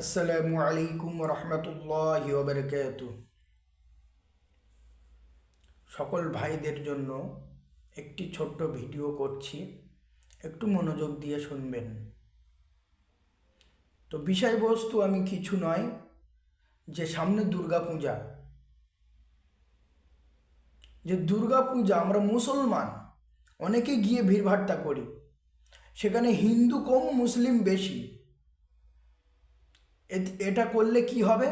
আসসালামু আলাইকুম রহমতুল্লাহি ওয়া বারাকাতুহু। সকল ভাইদের জন্য একটি ছোট্ট ভিডিও করছি, একটু মনোযোগ দিয়ে শুনবেন। তো বিষয়বস্তু আমি কিছু নয়, যে সামনে দুর্গাপূজা, আমরা মুসলমান অনেকে গিয়ে ভিড়ভাট্টা করি, সেখানে হিন্দু কম মুসলিম বেশি। এটা করলে কি হবে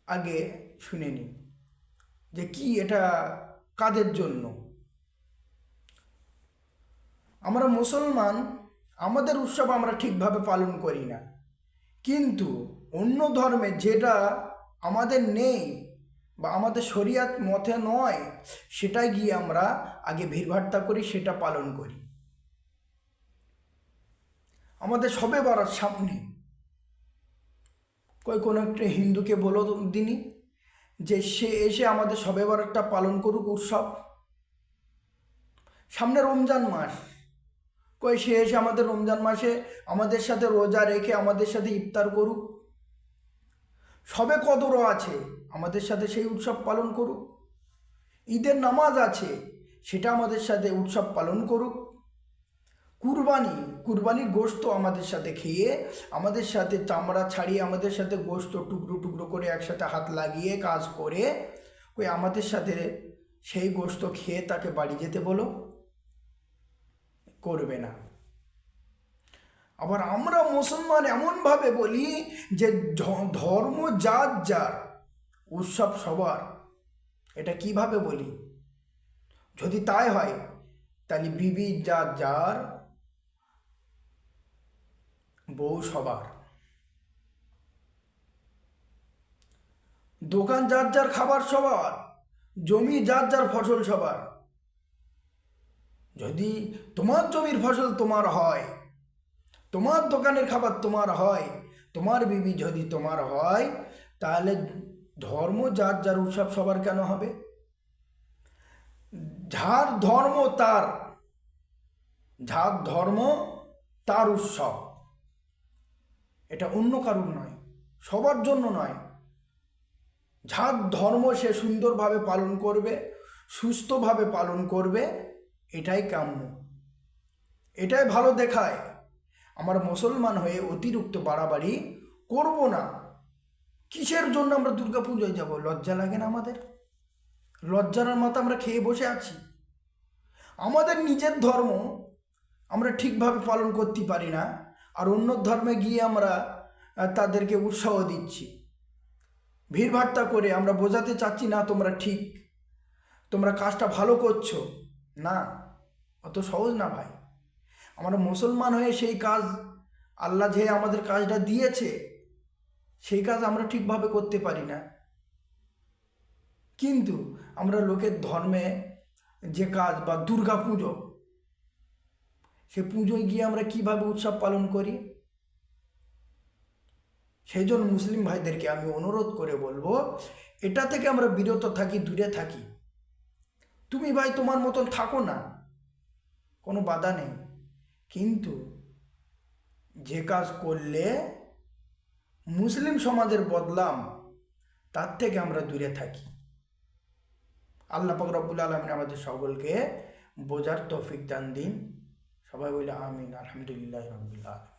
আগে শুনে নিন, যে কি এটা কাদের জন্য। আমরা মুসলমান, আমাদের উৎসব আমরা ঠিকভাবে পালন করি না, কিন্তু অন্য ধর্মে যেটা আমাদের নেই বা আমাদের শরিয়াত মতে নয়, সেটাই গিয়ে আমরা আগে ভিড়ভাট্টা করি, সেটা পালন করি। আমাদের শবে বরাত সামনে, কোনো একটা হিন্দুকে বলো দিনই যে সে এসে আমাদের শবে বরাতটা পালন করুক, উৎসব। সামনে রমজান মাস, সে এসে আমাদের রমজান মাসে আমাদের সাথে রোজা রেখে আমাদের সাথে ইফতার করুক। শবে কদরও আছে, আমাদের সাথে সেই উৎসব পালন করুক। ঈদের নামাজ আছে, সেটা আমাদের সাথে উৎসব পালন করুক। কুরবানির গোশত আমাদের সাথে খেয়ে, আমাদের সাথে চামড়া ছাড়িয়ে, আমাদের সাথে গোশত টুকরো টুকরো করে একসাথে হাত লাগিয়ে কাজ করে আমাদের সাথে সেই গোশত খেয়ে তাকে বাড়ি যেতে বলো, করবে না। আবার আমরা মুসলমান এমনভাবে বলি যে ধর্ম যার যার, উৎসব সবার। এটা কিভাবে বলি? যদি তাই হয় তাহলে বিবি যার যার, বউ সবার। দোকান যার যার, খাবার সবার। জমি যার যার, ফসল সবার। যদি তোমার জমির ফসল তোমার হয়, তোমার দোকানের খাবার তোমার হয়, তোমার বিবি যদি তোমার হয়, তাহলে ধর্ম যার যার, উৎসব সবার কেন হবে? যার ধর্ম তার উৎসব, এটা অন্য কারণ নয়, সবার জন্য নয়। যার ধর্ম সে সুন্দরভাবে পালন করবে, সুস্থভাবে পালন করবে, এটাই কাম্য, এটাই ভালো দেখায়। আমরা মুসলমান হয়ে অতিরিক্ত বাড়াবাড়ি করব না। কিসের জন্য আমরা দুর্গাপূজায় যাব? লজ্জা লাগে না আমাদের? লজ্জার মাথা আমরা খেয়ে বসে আছি। আমাদের নিজের ধর্ম আমরা ঠিকভাবে পালন করতে পারি না, আর অন্য ধর্মে গিয়ে আমরা তাদেরকে উৎসাহ দিচ্ছি। ভিড়ভাট্টা করে আমরা বোঝাতে চাচ্ছি না তোমরা ঠিক, তোমরা কাজটা ভালো করছো না। অত সহজ না ভাই। আমরা মুসলমান হয়ে সেই কাজ, আল্লাহ যে আমাদের কাজটা দিয়েছে, সেই কাজ আমরা ঠিকভাবে করতে পারি না। কিন্তু আমরা লোকের ধর্মে যে কাজ, বা দুর্গা পুজো, সে পুজোয় গিয়ে আমরা কিভাবে উৎসব পালন করি। সেই জন্য মুসলিম ভাইদেরকে আমি অনুরোধ করে বলবো, এটা থেকে আমরা বিরত থাকি, দূরে থাকি। তুমি ভাই তোমার মতন থাকো না, কোনো বাধা নেই, কিন্তু যে কাজ করলে মুসলিম সমাজের বদলাম, তার থেকে আমরা দূরে থাকি। আল্লাহ পাক রব্বুল আলামিন আমাদের সকলকে বোঝার তৌফিক দান দিন। সবাই বলে আমিন। আলহামদুলিল্লাহ রাব্বিল আলামিন।